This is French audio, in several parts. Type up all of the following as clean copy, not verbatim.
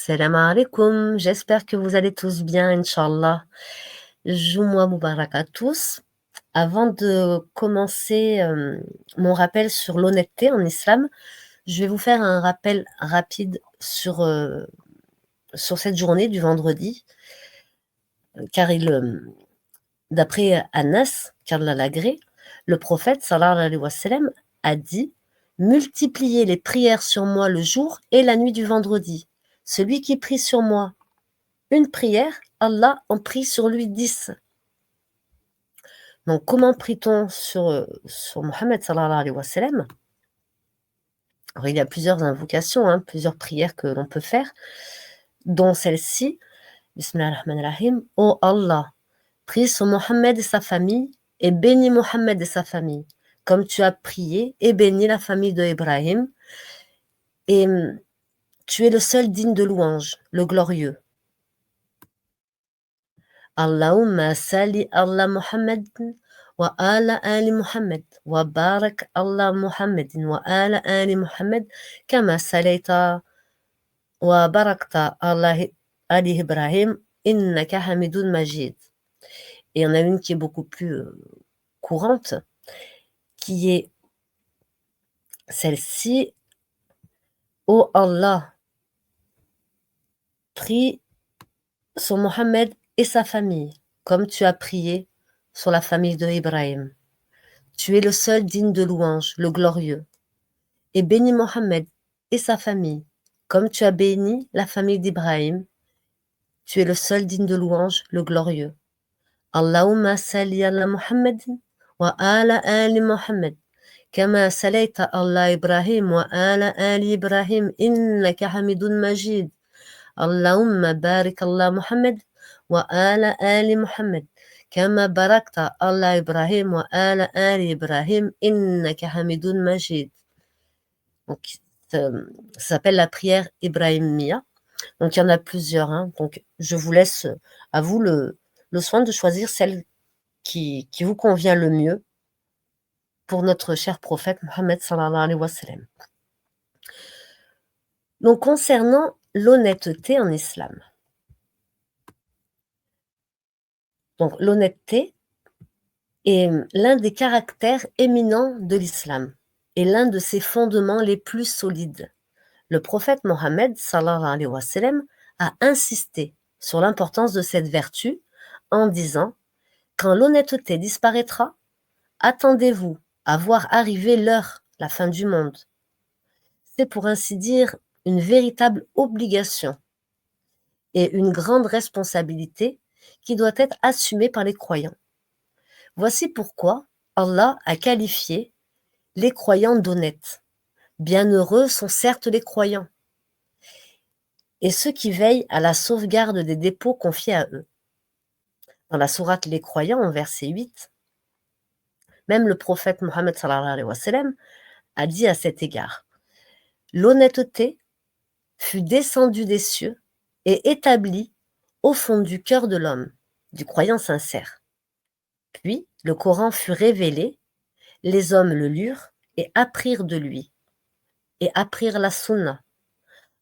Salam alaikum, j'espère que vous allez tous bien, Inch'Allah. Jumu'ah Mubarak à tous. Avant de commencer mon rappel sur l'honnêteté en islam, je vais vous faire un rappel rapide sur cette journée du vendredi, car d'après Anas, qu'Allah l'agrée, le prophète sallallahu alayhi wa sallam a dit: multipliez les prières sur moi le jour et la nuit du vendredi. Celui qui prie sur moi une prière, Allah en prie sur lui 10. Donc, comment prie-t-on sur Mohammed sallallahu alayhi wa sallam? Alors, il y a plusieurs invocations, plusieurs prières que l'on peut faire, dont celle-ci, Bismillah ar-Rahman ar-Rahim, ô Allah, prie sur Mohammed et sa famille, et bénis Mohammed et sa famille, comme tu as prié et béni la famille de Ibrahim, et tu es le seul digne de louange, le glorieux. Allahumma salli ala Muhammad wa ala ali Muhammad wa barak ala Muhammadin wa ala ali Muhammad kama sallaita wa barakta ala ali Ibrahim innaka hamidun majid. Et il y en a une qui est beaucoup plus courante, qui est celle-ci: ô Allah, prie sur Mohammed et sa famille, comme tu as prié sur la famille de Ibrahim. Tu es le seul digne de louange, le glorieux. Et bénis Mohammed et sa famille, comme tu as béni la famille d'Ibrahim. Tu es le seul digne de louange, le glorieux. Allahumma salli ala Muhammadin wa ala ali Muhammad, kama sallaita ala Ibrahim wa ala ali Ibrahim innaka hamidun majid. Allahumma barik ala Muhammad wa ala ali Muhammad, kama barakta ala Ibrahim wa ala ali Ibrahim innaka hamidun majid. Donc, ça s'appelle la prière ibrahimia. Donc, il y en a plusieurs. Donc, je vous laisse à vous le soin de choisir celle qui vous convient le mieux pour notre cher prophète Mohammed sallallahu alayhi wa sallam. Donc, concernant l'honnêteté en islam. Donc, l'honnêteté est l'un des caractères éminents de l'islam et l'un de ses fondements les plus solides. Le prophète Mohammed sallallahu alayhi wa sallam a insisté sur l'importance de cette vertu en disant: quand l'honnêteté disparaîtra, attendez-vous à voir arriver l'heure, la fin du monde. C'est pour ainsi dire une véritable obligation et une grande responsabilité qui doit être assumée par les croyants. Voici pourquoi Allah a qualifié les croyants d'honnêtes. Bienheureux sont certes les croyants et ceux qui veillent à la sauvegarde des dépôts confiés à eux. Dans la sourate Les Croyants, en verset 8, même le prophète Mohammed sallallahu alayhi wa sallam a dit à cet égard: l'honnêteté fut descendue des cieux et établie au fond du cœur de l'homme, du croyant sincère. Puis le Coran fut révélé, les hommes le lurent et apprirent de lui, et apprirent la sunna.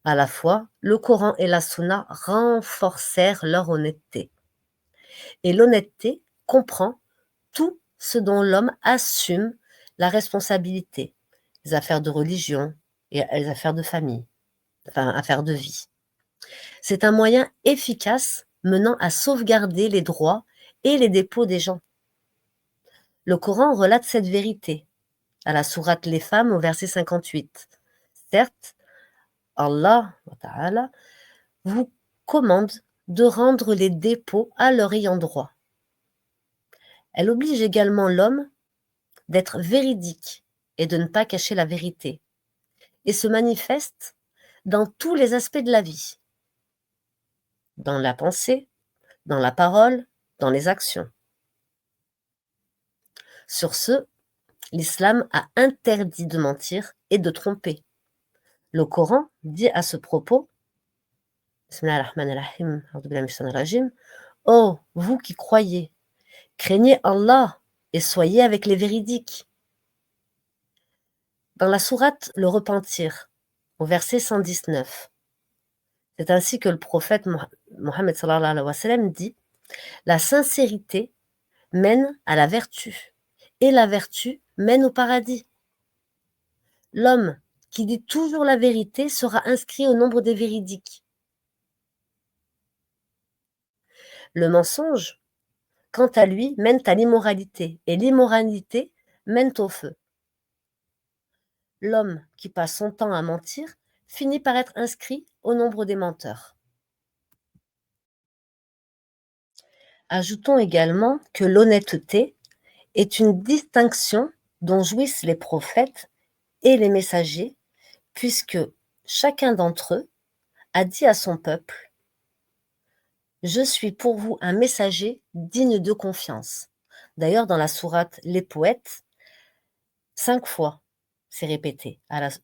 À la fois, le Coran et la sunna renforcèrent leur honnêteté. Et l'honnêteté comprend tout ce dont l'homme assume la responsabilité, les affaires de religion et les affaires de famille, enfin affaires de vie. C'est un moyen efficace menant à sauvegarder les droits et les dépôts des gens. Le Coran relate cette vérité à la sourate Les Femmes au verset 58. Certes, Allah Ta'ala vous commande de rendre les dépôts à leur ayant droit. Elle oblige également l'homme d'être véridique et de ne pas cacher la vérité, et se manifeste dans tous les aspects de la vie, dans la pensée, dans la parole, dans les actions. Sur ce, l'islam a interdit de mentir et de tromper. Le Coran dit à ce propos: ô vous qui croyez, craignez Allah et soyez avec les véridiques. Dans la sourate Le Repentir, au verset 119, C'est ainsi que le prophète Mohammed sallallahu alayhi wa sallam dit: la sincérité mène à la vertu, et la vertu mène au paradis. L'homme qui dit toujours la vérité sera inscrit au nombre des véridiques. Le mensonge, quant à lui, mène à l'immoralité, et l'immoralité mène au feu. L'homme qui passe son temps à mentir finit par être inscrit au nombre des menteurs. Ajoutons également que l'honnêteté est une distinction dont jouissent les prophètes et les messagers, puisque chacun d'entre eux a dit à son peuple: je suis pour vous un messager digne de confiance. D'ailleurs, dans la sourate Les Poètes, 5 fois, c'est répété,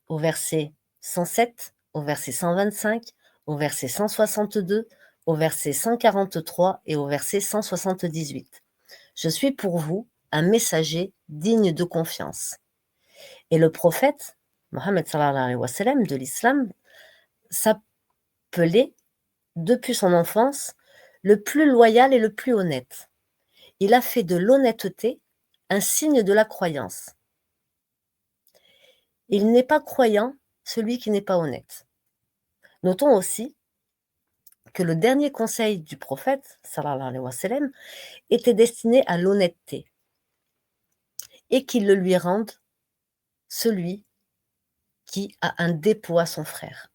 au verset 107, au verset 125, au verset 162, au verset 143 et au verset 178. Je suis pour vous un messager digne de confiance. Et le prophète, Mohammed sallallahu alayhi wa sallam, de l'islam, s'appelait, depuis son enfance, le plus loyal et le plus honnête. Il a fait de l'honnêteté un signe de la croyance. Il n'est pas croyant celui qui n'est pas honnête. Notons aussi que le dernier conseil du prophète, sallallahu alayhi wa sallam, était destiné à l'honnêteté, et qu'il le lui rende celui qui a un dépôt à son frère.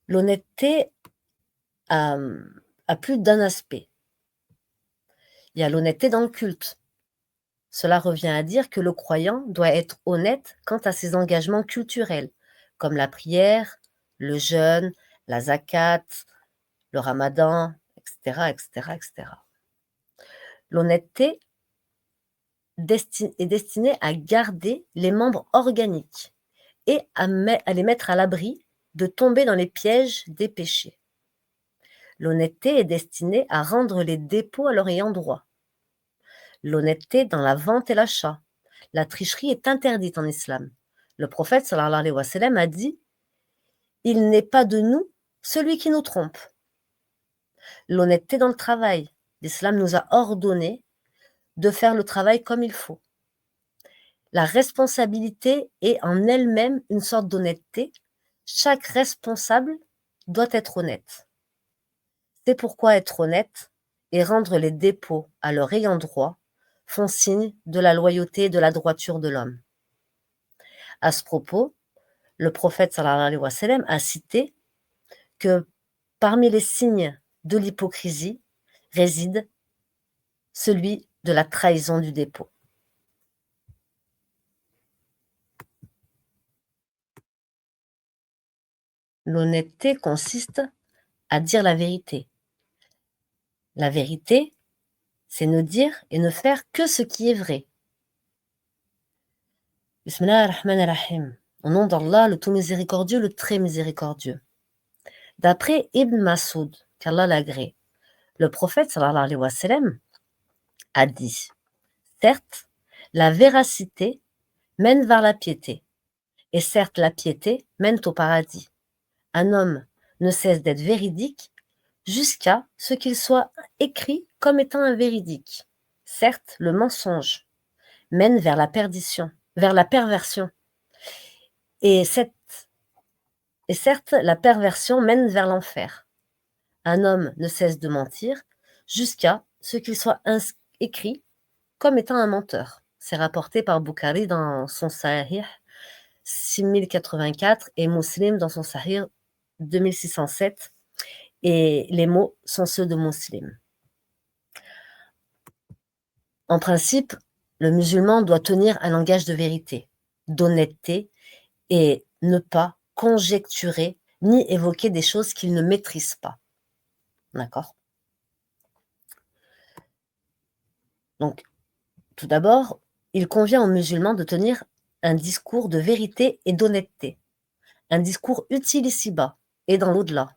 L'honnêteté a plus d'un aspect. Il y a l'honnêteté dans le culte. Cela revient à dire que le croyant doit être honnête quant à ses engagements culturels, comme la prière, le jeûne, la zakat, le ramadan, etc., etc., etc. L'honnêteté est destinée à garder les membres organiques et à les mettre à l'abri de tomber dans les pièges des péchés. L'honnêteté est destinée à rendre les dépôts à leur ayant droit. L'honnêteté dans la vente et l'achat. La tricherie est interdite en islam. Le prophète sallallahu alayhi wa sallam a dit: il n'est pas de nous celui qui nous trompe. L'honnêteté dans le travail. L'islam nous a ordonné de faire le travail comme il faut. La responsabilité est en elle-même une sorte d'honnêteté. Chaque responsable doit être honnête. C'est pourquoi être honnête et rendre les dépôts à leur ayant droit font signe de la loyauté et de la droiture de l'homme. À ce propos, le prophète sallallahu alayhi wa sallam a cité que parmi les signes de l'hypocrisie réside celui de la trahison du dépôt. L'honnêteté consiste à dire la vérité. La vérité, c'est ne dire et ne faire que ce qui est vrai. Bismillah ar-Rahman ar-Rahim. Au nom d'Allah, le tout miséricordieux, le très miséricordieux. D'après Ibn Masoud, qu'Allah l'agrée, le prophète sallallahu alayhi wa sallam a dit: certes, la véracité mène vers la piété, et certes, la piété mène au paradis. Un homme ne cesse d'être véridique jusqu'à ce qu'il soit écrit comme étant un véridique. Certes, le mensonge mène vers la perdition, vers la perversion. Et certes, la perversion mène vers l'enfer. Un homme ne cesse de mentir jusqu'à ce qu'il soit écrit comme étant un menteur. C'est rapporté par Bukhari dans son Sahih 6084 et Muslim dans son Sahih 2607. Et les mots sont ceux de Muslim. En principe, le musulman doit tenir un langage de vérité, d'honnêteté et ne pas conjecturer ni évoquer des choses qu'il ne maîtrise pas. D'accord? Donc, tout d'abord, il convient aux musulmans de tenir un discours de vérité et d'honnêteté, un discours utile ici-bas et dans l'au-delà.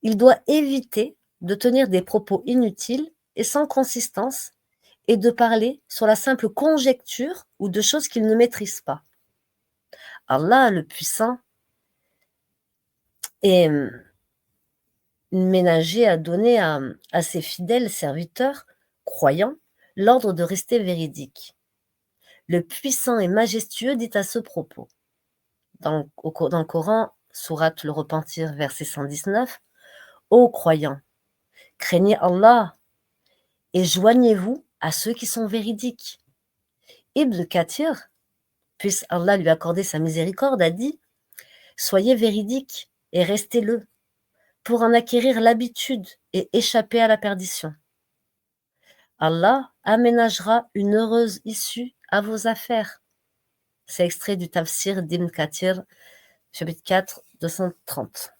Il doit éviter de tenir des propos inutiles et sans consistance et de parler sur la simple conjecture ou de choses qu'il ne maîtrise pas. Allah, le puissant, Et une ménager a donné à ses fidèles serviteurs, croyants, l'ordre de rester véridiques. Le puissant et majestueux dit à ce propos, dans le Coran, sourate Le Repentir, verset 119, « Ô croyants, craignez Allah et joignez-vous à ceux qui sont véridiques. » Ibn Kathir, puisse Allah lui accorder sa miséricorde, a dit « Soyez véridiques et restez-le, pour en acquérir l'habitude et échapper à la perdition. Allah aménagera une heureuse issue à vos affaires. » C'est extrait du Tafsir d'Ibn Kathir, chapitre 4, 230.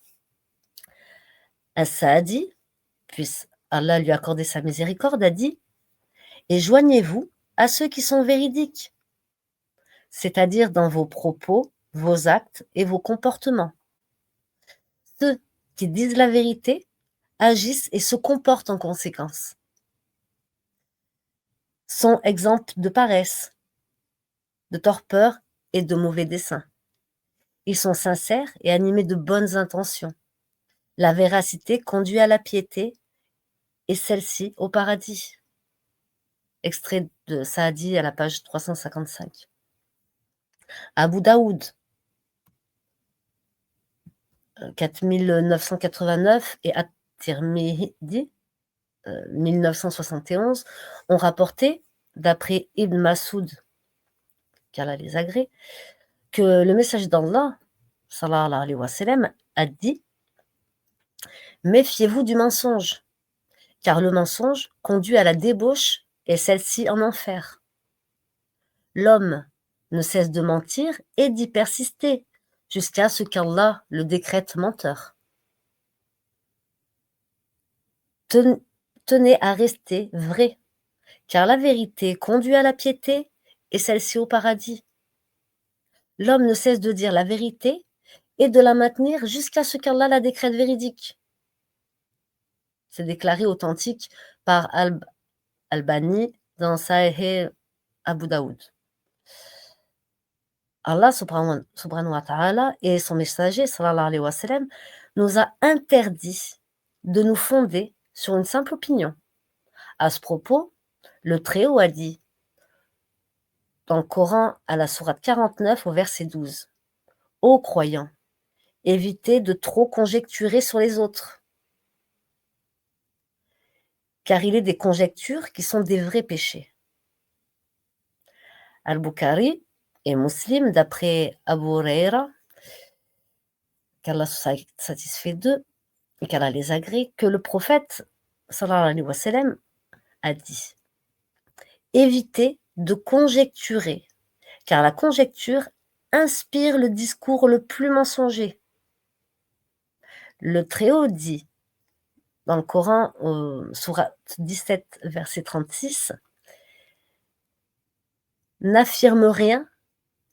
As-Saadi, puisse Allah lui accorder sa miséricorde, a dit « Et joignez-vous à ceux qui sont véridiques, c'est-à-dire dans vos propos, vos actes et vos comportements. Ceux qui disent la vérité agissent et se comportent en conséquence, sont exempts de paresse, de torpeur et de mauvais desseins. Ils sont sincères et animés de bonnes intentions. La véracité conduit à la piété et celle-ci au paradis. Extrait de Saadi à la page 355. Abu Daoud, 4989, et At-Tirmidhi, 1971, ont rapporté, d'après Ibn Masoud, qu'Allah les agrée, que le message d'Allah, sallallahu alayhi wa sallam, a dit « Méfiez-vous du mensonge, car le mensonge conduit à la débauche et celle-ci en enfer. L'homme ne cesse de mentir et d'y persister jusqu'à ce qu'Allah le décrète menteur. Tenez à rester vrai, car la vérité conduit à la piété et celle-ci au paradis. L'homme ne cesse de dire la vérité et de la maintenir jusqu'à ce qu'Allah la décrète véridique. » C'est déclaré authentique par Albani dans Sahih Abu Daoud. Allah subhanahu wa ta'ala et son messager sallallahu alayhi wa sallam nous a interdit de nous fonder sur une simple opinion. À ce propos, le Très-Haut a dit dans le Coran à la sourate 49 au verset 12 « Ô croyants, évitez de trop conjecturer sur les autres, car il est des conjectures qui sont des vrais péchés. » Al-Bukhari et Muslim, d'après Abu Huraira, qu'Allah soit satisfait d'eux et qu'Allah les agrée, que le prophète sallallahu alayhi wa sallam a dit « Évitez de conjecturer, car la conjecture inspire le discours le plus mensonger. » Le Très-Haut dit dans le Coran, sourate 17, verset 36, « N'affirme rien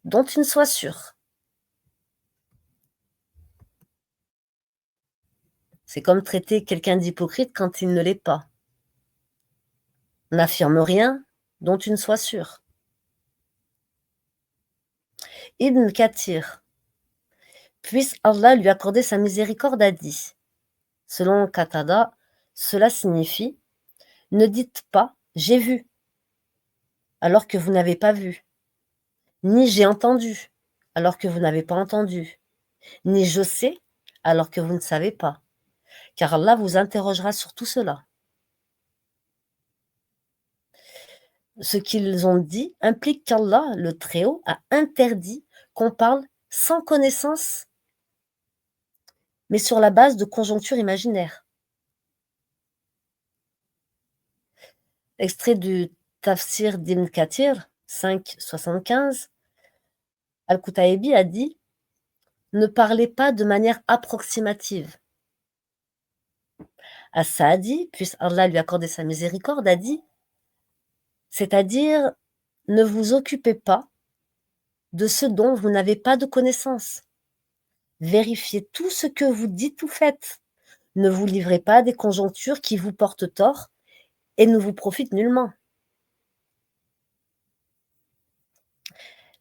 dont tu ne sois sûr. » C'est comme traiter quelqu'un d'hypocrite quand il ne l'est pas. N'affirme rien dont tu ne sois sûr. Ibn Kathir, puisse Allah lui accorder sa miséricorde, a dit, selon Qatada, cela signifie « Ne dites pas « j'ai vu » alors que vous n'avez pas vu, ni « j'ai entendu » alors que vous n'avez pas entendu, ni « je sais » alors que vous ne savez pas, car Allah vous interrogera sur tout cela. Ce qu'ils ont dit implique qu'Allah, le Très-Haut, a interdit qu'on parle sans connaissance, mais sur la base de conjonctures imaginaires. Extrait du Tafsir d'Ibn Kathir, 5,75, Al-Qutaïbi a dit « Ne parlez pas de manière approximative. » As-Saadi, puisse Allah lui accorder sa miséricorde, a dit « C'est-à-dire, ne vous occupez pas de ce dont vous n'avez pas de connaissance. Vérifiez tout ce que vous dites ou faites. Ne vous livrez pas à des conjonctures qui vous portent tort et ne vous profitent nullement. »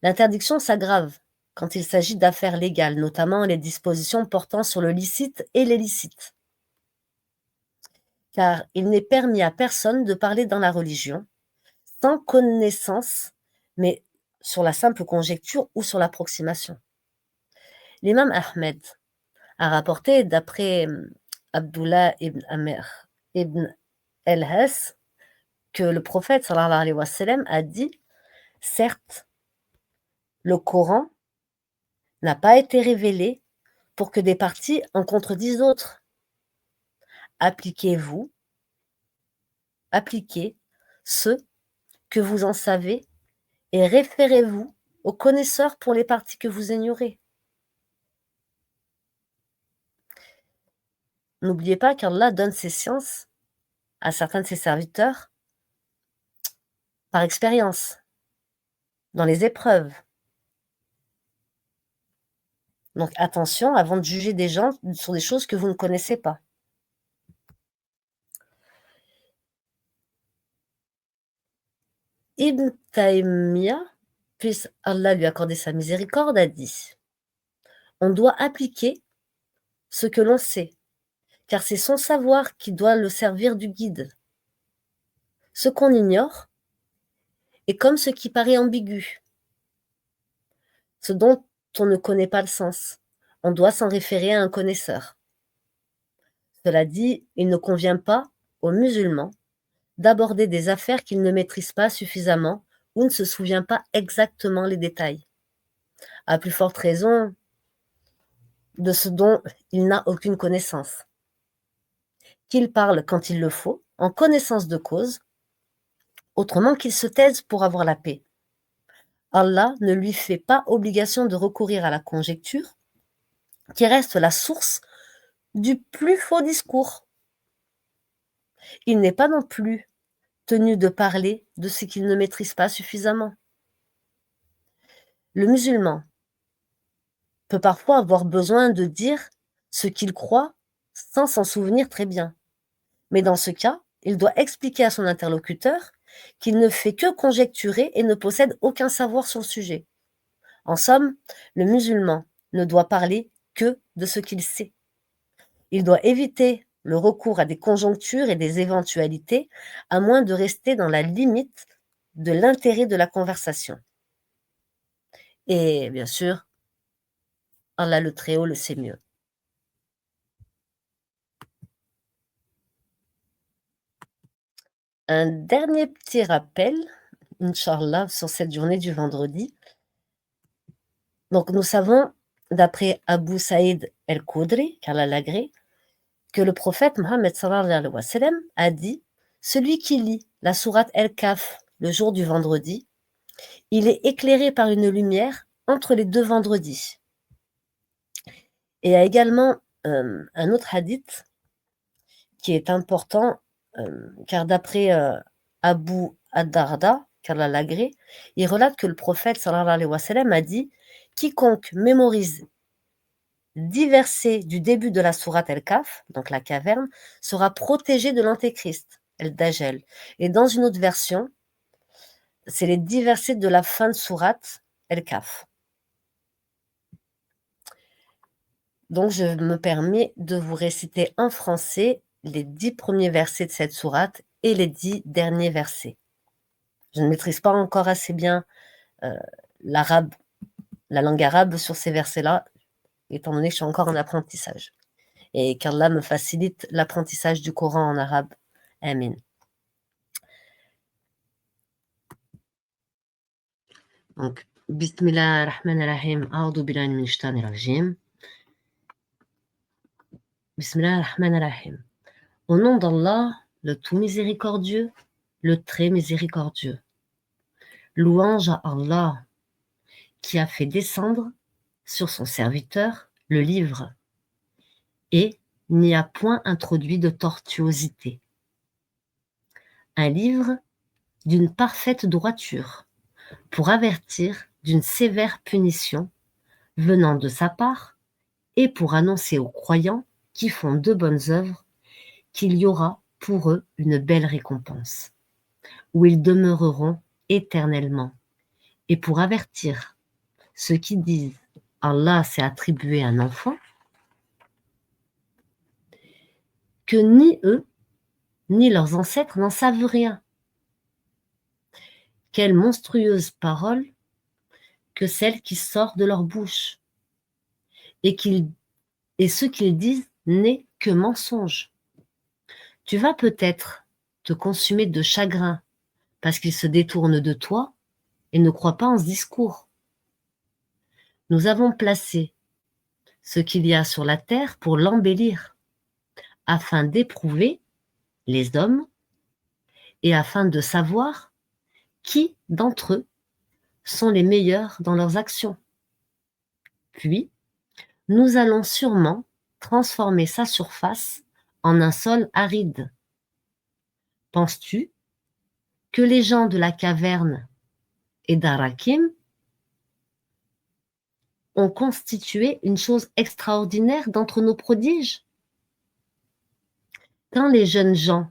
L'interdiction s'aggrave quand il s'agit d'affaires légales, notamment les dispositions portant sur le licite et l'illicite. Car il n'est permis à personne de parler dans la religion sans connaissance, mais sur la simple conjecture ou sur l'approximation. L'imam Ahmed a rapporté d'après Abdullah ibn Amr ibn el-Has que le prophète sallallahu alayhi wa sallam a dit « Certes, le Coran n'a pas été révélé pour que des parties en contredisent d'autres. Appliquez ce que vous en savez et référez-vous aux connaisseurs pour les parties que vous ignorez. » N'oubliez pas qu'Allah donne ses sciences à certains de ses serviteurs par expérience, dans les épreuves. Donc attention avant de juger des gens sur des choses que vous ne connaissez pas. Ibn Taymiyyah, puisse Allah lui accorder sa miséricorde, a dit « On doit appliquer ce que l'on sait, car c'est son savoir qui doit le servir du guide. Ce qu'on ignore est comme ce qui paraît ambigu, ce dont on ne connaît pas le sens. On doit s'en référer à un connaisseur. Cela dit, il ne convient pas aux musulmans d'aborder des affaires qu'il ne maîtrise pas suffisamment ou ne se souvient pas exactement les détails. À plus forte raison de ce dont il n'a aucune connaissance. Qu'il parle quand il le faut, en connaissance de cause, autrement qu'il se taise pour avoir la paix. Allah ne lui fait pas obligation de recourir à la conjecture, qui reste la source du plus faux discours. Il n'est pas non plus tenu de parler de ce qu'il ne maîtrise pas suffisamment. Le musulman peut parfois avoir besoin de dire ce qu'il croit sans s'en souvenir très bien. Mais dans ce cas, il doit expliquer à son interlocuteur qu'il ne fait que conjecturer et ne possède aucun savoir sur le sujet. En somme, le musulman ne doit parler que de ce qu'il sait. Il doit éviter le recours à des conjonctures et des éventualités, à moins de rester dans la limite de l'intérêt de la conversation. Et bien sûr, Allah le Très-Haut le sait mieux. Un dernier petit rappel, Inch'Allah, sur cette journée du vendredi. Donc, nous savons, d'après Abu Saïd el-Khudri, qu'Allah l'agrée, que le prophète Mohammed sallallahu alayhi wa sallam a dit « Celui qui lit la sourate El-Kaf le jour du vendredi, il est éclairé par une lumière entre les deux vendredis. » Et il y a également un autre hadith qui est important, car d'après Abu ad-Darda, qu'Allah l'agrée, il relate que le prophète sallallahu alayhi wa sallam a dit « Quiconque mémorise 10 versets du début de la sourate El-Kaf, donc la caverne, sera protégé de l'antéchrist, El-Dajjal. » Et dans une autre version, c'est les 10 versets de la fin de sourate El-Kaf. Donc je me permets de vous réciter en français les 10 premiers versets de cette sourate et les 10 derniers versets. Je ne maîtrise pas encore assez bien l'arabe, la langue arabe sur ces versets-là, étant donné que je suis encore en apprentissage. Et qu'Allah me facilite l'apprentissage du Coran en arabe. Amin. Donc, Bismillah ar-Rahman ar-Rahim, A'udhu billahi minash shaitanir rajim. Bismillah ar-Rahman ar-Rahim. Au nom d'Allah, le tout miséricordieux, le très miséricordieux. Louange à Allah, qui a fait descendre sur son serviteur le livre et n'y a point introduit de tortuosité. Un livre d'une parfaite droiture pour avertir d'une sévère punition venant de sa part et pour annoncer aux croyants qui font de bonnes œuvres qu'il y aura pour eux une belle récompense, où ils demeureront éternellement, et pour avertir ceux qui disent Allah s'est attribué un enfant, que ni eux, ni leurs ancêtres n'en savent rien. Quelle monstrueuse parole que celle qui sort de leur bouche, et ce qu'ils disent n'est que mensonge. Tu vas peut-être te consumer de chagrin parce qu'ils se détournent de toi et ne croient pas en ce discours. Nous avons placé ce qu'il y a sur la terre pour l'embellir, afin d'éprouver les hommes et afin de savoir qui d'entre eux sont les meilleurs dans leurs actions. Puis, nous allons sûrement transformer sa surface en un sol aride. Penses-tu que les gens de la caverne et d'Arakim ont constitué une chose extraordinaire d'entre nos prodiges? Quand les jeunes gens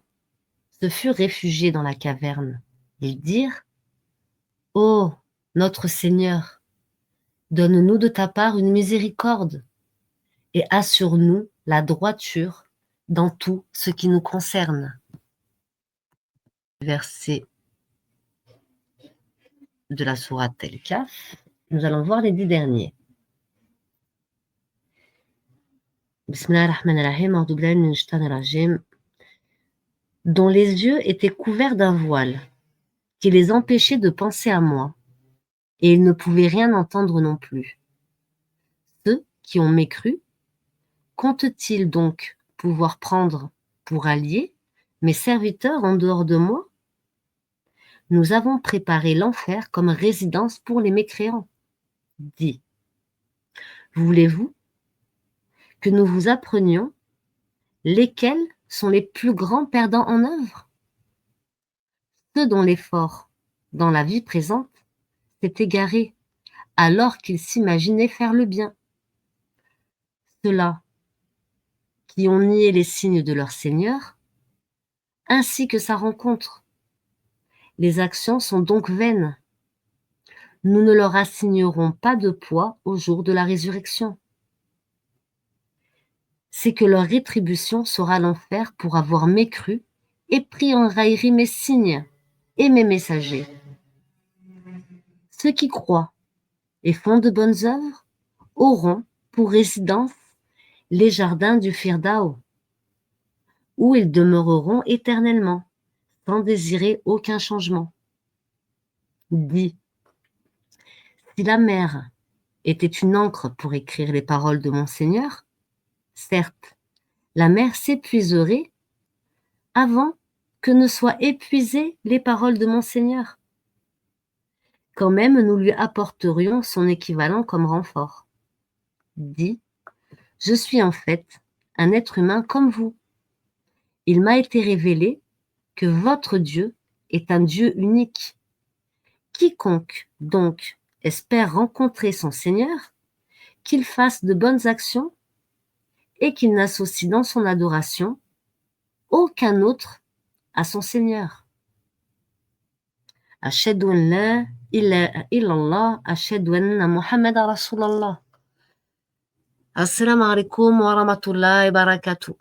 se furent réfugiés dans la caverne, ils dirent: « Ô notre Seigneur, donne-nous de ta part une miséricorde et assure-nous la droiture dans tout ce qui nous concerne. » Verset de la sourate Al-Kahf, nous allons voir les 10 derniers. Bismillahirrahmanirrahim, a'udhu billahi minash shaitanir rajim. Dont les yeux étaient couverts d'un voile, qui les empêchait de penser à moi, et ils ne pouvaient rien entendre non plus. Ceux qui ont mécru, comptent-ils donc pouvoir prendre pour alliés mes serviteurs en dehors de moi? Nous avons préparé l'enfer comme résidence pour les mécréants. Dit: voulez-vous que nous vous apprenions lesquels sont les plus grands perdants en œuvre? Ceux dont l'effort dans la vie présente s'est égaré alors qu'ils s'imaginaient faire le bien. Ceux-là qui ont nié les signes de leur Seigneur, ainsi que sa rencontre. Les actions sont donc vaines. Nous ne leur assignerons pas de poids au jour de la résurrection. C'est que leur rétribution sera l'enfer pour avoir mécru et pris en raillerie mes signes et mes messagers. Ceux qui croient et font de bonnes œuvres auront pour résidence les jardins du Firdao, où ils demeureront éternellement, sans désirer aucun changement. Dit: si la mer était une encre pour écrire les paroles de mon Seigneur, certes, la mer s'épuiserait avant que ne soient épuisées les paroles de mon Seigneur. Quand même, nous lui apporterions son équivalent comme renfort. Dit: je suis en fait un être humain comme vous. Il m'a été révélé que votre Dieu est un Dieu unique. Quiconque, donc, espère rencontrer son Seigneur, qu'il fasse de bonnes actions et qu'il n'associe dans son adoration aucun autre à son Seigneur. Ashhadu an la ilaha illallah, ashhadu anna Muhammadan Rasulallah. Assalamu alaikum wa rahmatullahi wa barakatuh.